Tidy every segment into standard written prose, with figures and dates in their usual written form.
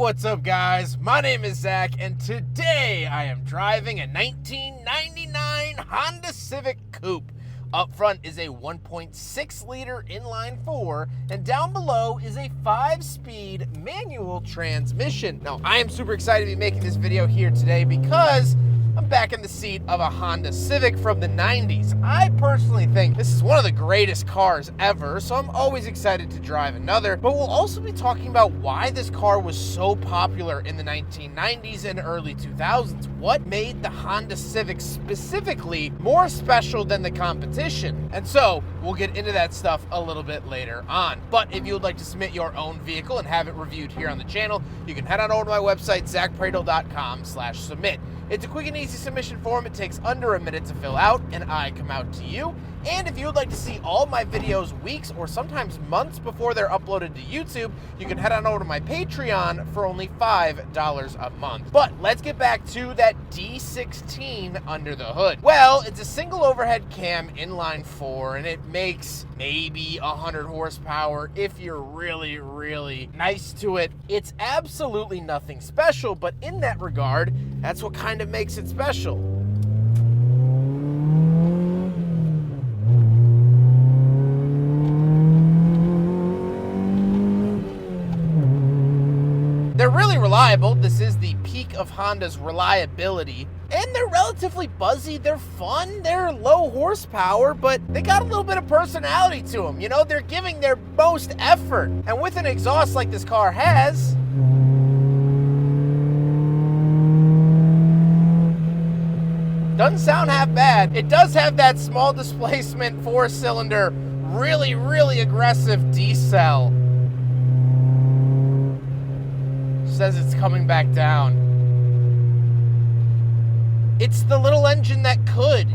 what's up, guys? My name is Zach, and today I am driving a 1999 Honda Civic Coupe. Up front is a 1.6-liter inline-4, and down below is a 5-speed manual transmission. Now, I am super excited to be making this video here today because I'm back in the seat of a Honda Civic from the 90s. I personally think this is one of the greatest cars ever, so I'm always excited to drive another. But we'll also be talking about why this car was so popular in the 1990s and early 2000s. What made the Honda Civic specifically more special than the competition? And so we'll get into that stuff a little bit later on. But if you would like to submit your own vehicle and have it reviewed here on the channel, you can head on over to my website, zackpradel.com/submit. It's a quick and easy submission form. It takes under a minute to fill out, and I come out to you. And if you would like to see all my videos weeks or sometimes months before they're uploaded to YouTube, you can head on over to my Patreon for only $5 a month. But let's get back to that D16 under the hood. Well, it's a single overhead cam inline 4, and it makes maybe 100 horsepower if you're really nice to it. It's absolutely nothing special, but in that regard, that's what kind of makes it special. They're really reliable. This is the peak of Honda's reliability. And they're relatively buzzy, they're fun, they're low horsepower, but they got a little bit of personality to them. You know, they're giving their most effort. And with an exhaust like this car has, doesn't sound half bad. It does have that small displacement 4-cylinder, really aggressive decel. Says it's coming back down. It's the little engine that could.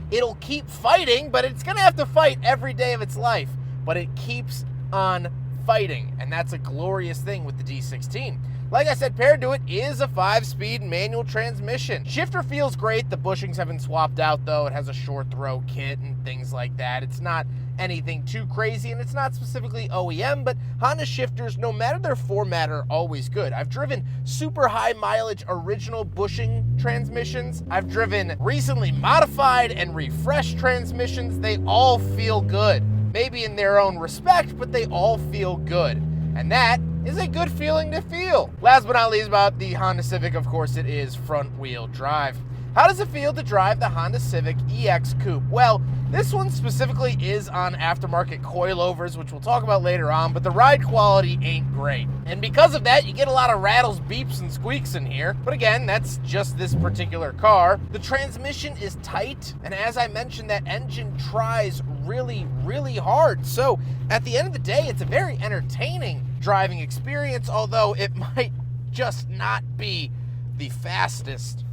It'll keep fighting, but it's gonna have to fight every day of its life. But it keeps on fighting, and that's a glorious thing with the D16. Like I said, paired to it is a 5-speed manual transmission. Shifter feels great. The bushings have been swapped out, though. It has a short throw kit and things like that. It's not anything too crazy, and it's not specifically OEM, but Honda shifters, no matter their format, are always good. I've driven super high mileage original bushing transmissions. I've driven recently modified and refreshed transmissions. They all feel good. Maybe in their own respect, but they all feel good. And that is a good feeling to feel. Last but not least about the Honda Civic, of course, it is front-wheel drive. How does it feel to drive the Honda Civic EX Coupe? Well, this one specifically is on aftermarket coilovers, which we'll talk about later on, but the ride quality ain't great. And because of that, you get a lot of rattles, beeps, and squeaks in here. But again, that's just this particular car. The transmission is tight, and as I mentioned, that engine tries really hard. So at the end of the day, it's a very entertaining driving experience, although it might just not be the fastest.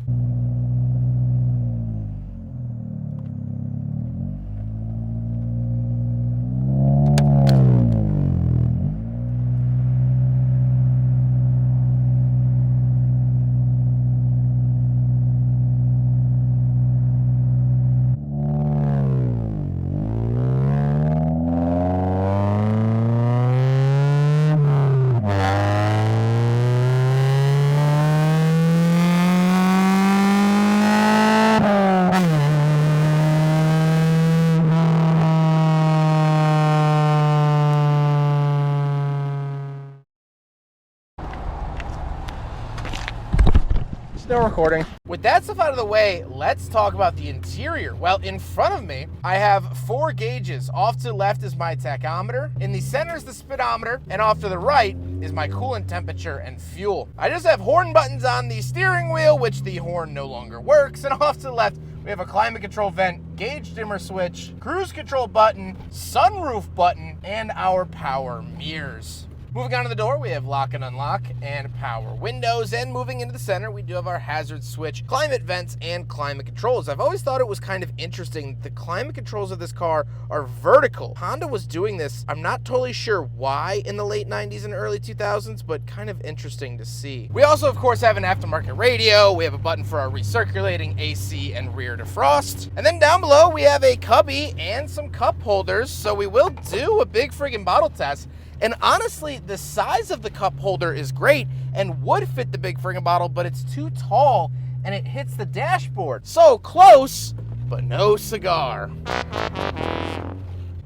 Still recording. With that stuff out of the way, let's talk about the interior. Well, in front of me, I have 4 gauges. Off to the left is my tachometer, in the center is the speedometer, and off to the right is my coolant temperature and fuel. I just have horn buttons on the steering wheel, which the horn no longer works, and off to the left, we have a climate control vent, gauge dimmer switch, cruise control button, sunroof button, and our power mirrors. Moving on to the door, we have lock and unlock and power windows, and moving into the center, we do have our hazard switch, climate vents, and climate controls. I've always thought it was kind of interesting that the climate controls of this car are vertical. Honda was doing this, I'm not totally sure why in the late 90s and early 2000s, but kind of interesting to see. We also, of course, have an aftermarket radio. We have a button for our recirculating AC and rear defrost. And then down below, we have a cubby and some cup holders, so we will do a big friggin' bottle test. And honestly, the size of the cup holder is great and would fit the big friggin' bottle, but it's too tall and it hits the dashboard. So close, but no cigar.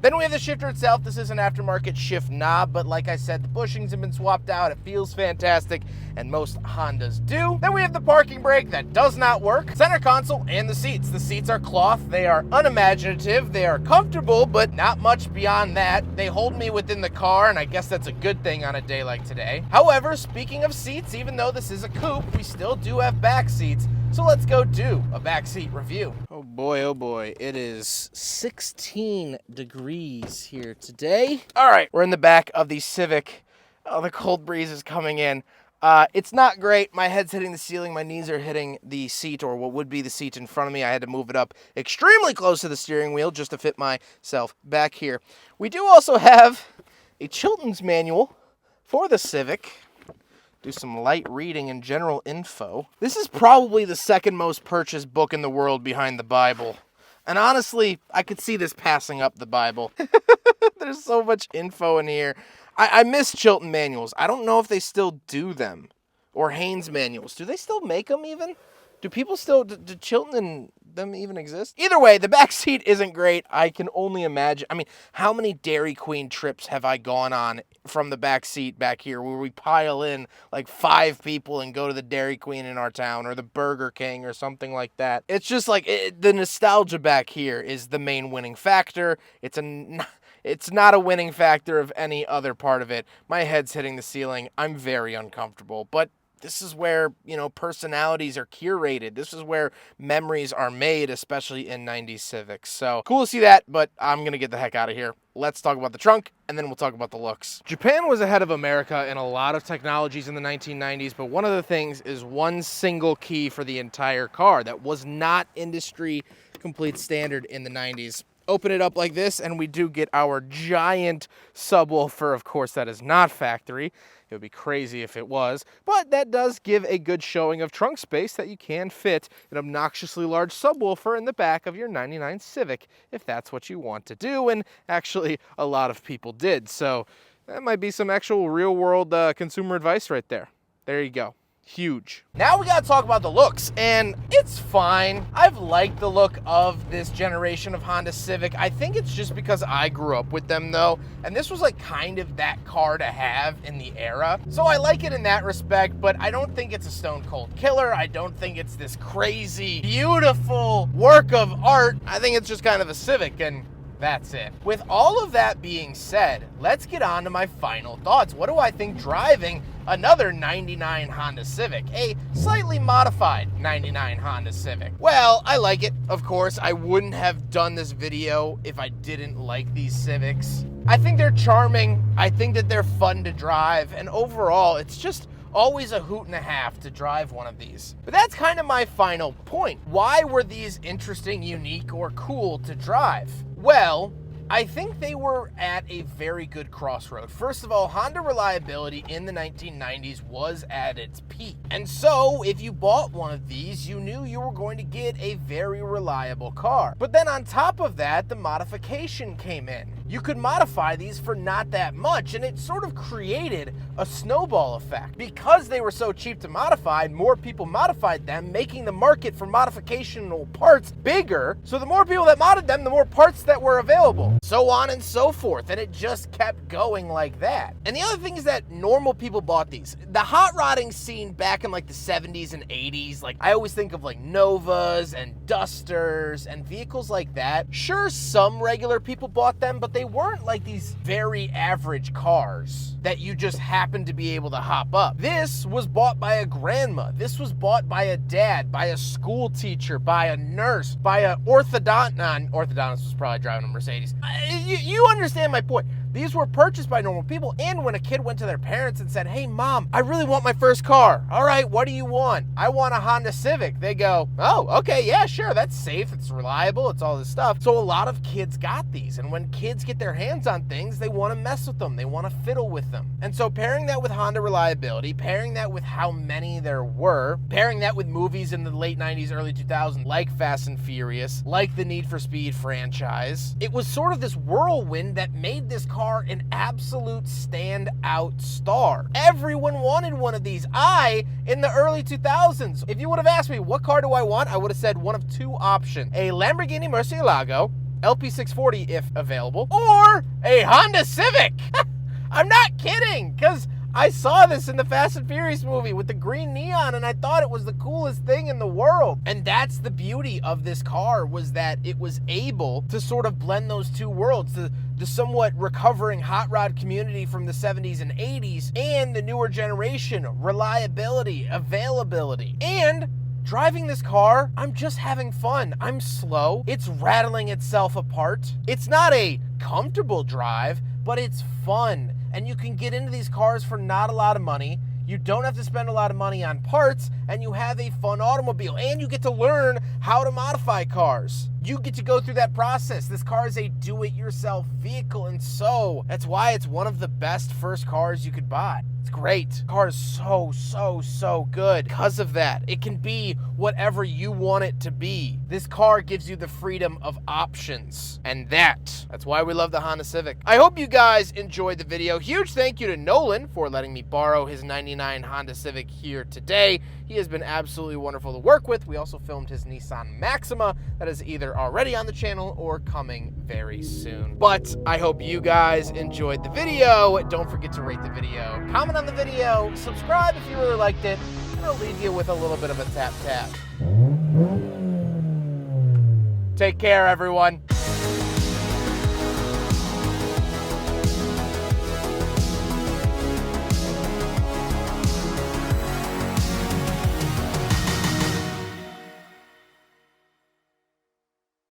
Then we have the shifter itself. This is an aftermarket shift knob, but like I said, the bushings have been swapped out. It feels fantastic, and most Hondas do. Then we have the parking brake that does not work, center console, and the seats. The seats are cloth. They are unimaginative. They are comfortable, but not much beyond that. They hold me within the car, and I guess that's a good thing on a day like today. However, speaking of seats, even though this is a coupe, we still do have back seats. So let's go do a backseat review. Oh boy, it is 16 degrees here today. All right, we're in the back of the Civic. Oh, the cold breeze is coming in. It's not great. My head's hitting the ceiling. My knees are hitting the seat, or what would be the seat in front of me. I had to move it up extremely close to the steering wheel just to fit myself back here. We do also have a Chilton's manual for the Civic. Do some light reading and general info. This is probably the second most purchased book in the world behind the Bible. And honestly, I could see this passing up the Bible. There's so much info in here. I miss Chilton manuals. I don't know if they still do them. Or Haynes manuals. Do they still make them even? Do people still, do Chilton and them even exist? Either way, the back seat isn't great. I can only imagine. I mean, how many Dairy Queen trips have I gone on from the back seat back here where we pile in like 5 people and go to the Dairy Queen in our town or the Burger King or something like that? It's just like the nostalgia back here is the main winning factor. It's not a winning factor of any other part of it. My head's hitting the ceiling. I'm very uncomfortable, but this is where, personalities are curated. This is where memories are made, especially in 90s Civics. So cool to see that, but I'm going to get the heck out of here. Let's talk about the trunk, and then we'll talk about the looks. Japan was ahead of America in a lot of technologies in the 1990s, but one of the things is one single key for the entire car that was not industry complete standard in the 90s. Open it up like this, and we do get our giant subwoofer. Of course, that is not factory. It would be crazy if it was, but that does give a good showing of trunk space that you can fit an obnoxiously large subwoofer in the back of your 99 Civic, if that's what you want to do, and actually a lot of people did. So that might be some actual real-world consumer advice right there. There you go. Huge. Now we gotta talk about the looks, and it's fine. I've liked the look of this generation of Honda Civic. I think it's just because I grew up with them though, and this was like kind of that car to have in the era. So I like it in that respect, but I don't think it's a stone cold killer. I don't think it's this crazy, beautiful work of art. I think it's just kind of a Civic, and that's it. With all of that being said, let's get on to my final thoughts. What do I think driving another 99 Honda Civic, a slightly modified 99 Honda Civic? Well, I like it, of course. I wouldn't have done this video if I didn't like these Civics. I think they're charming. I think that they're fun to drive, and overall, it's just always a hoot and a half to drive one of these. But that's kind of my final point. Why were these interesting, unique, or cool to drive? Well, I think they were at a very good crossroad. First of all, Honda reliability in the 1990s was at its peak. And so, if you bought one of these, you knew you were going to get a very reliable car. But then on top of that, the modification came in. You could modify these for not that much, and it sort of created a snowball effect. Because they were so cheap to modify, more people modified them, making the market for modificational parts bigger. So the more people that modded them, the more parts that were available. So on and so forth, and it just kept going like that. And the other thing is that normal people bought these. The hot rodding scene back in like the 70s and 80s, like I always think of like Novas and Dusters and vehicles like that. Sure, some regular people bought them, but they weren't like these very average cars that you just happened to be able to hop up. This was bought by a grandma. This was bought by a dad, by a school teacher, by a nurse, by a orthodontist. Orthodontist was probably driving a Mercedes. You understand my point. These were purchased by normal people, and when a kid went to their parents and said, "Hey mom, I really want my first car." "All right, what do you want?" "I want a Honda Civic." They go, "Oh, okay, yeah, sure, that's safe, it's reliable, it's all this stuff." So a lot of kids got these, and when kids get their hands on things, they want to mess with them, they want to fiddle with them. And so pairing that with Honda reliability, pairing that with how many there were, pairing that with movies in the late 90s, early 2000s, like Fast and Furious, like the Need for Speed franchise, it was sort of this whirlwind that made this car car an absolute standout star. Everyone wanted one of these. In the early 2000s, if you would have asked me what car do I want, I would have said one of two options: a Lamborghini Murcielago, LP640 if available, or a Honda Civic. I'm not kidding, because I saw this in the Fast and Furious movie with the green neon, and I thought it was the coolest thing in the world. And that's the beauty of this car, was that it was able to sort of blend those two worlds, the somewhat recovering hot rod community from the 70s and 80s, and the newer generation, reliability, availability. And driving this car, I'm just having fun. I'm slow. It's rattling itself apart. It's not a comfortable drive, but it's fun. And you can get into these cars for not a lot of money. You don't have to spend a lot of money on parts, and you have a fun automobile, and you get to learn how to modify cars. You get to go through that process. This car is a do-it-yourself vehicle, and so that's why it's one of the best first cars you could buy. It's great. The car is so good. Because of that, it can be whatever you want it to be. This car gives you the freedom of options, and that's why we love the Honda Civic. I hope you guys enjoyed the video. Huge thank you to Nolan for letting me borrow his 99 Honda Civic here today. He has been absolutely wonderful to work with. We also filmed his Nissan Maxima that is either already on the channel or coming very soon. But I hope you guys enjoyed the video. Don't forget to rate the video, comment on the video, subscribe if you really liked it, and I'll leave you with a little bit of a tap tap. Take care, everyone.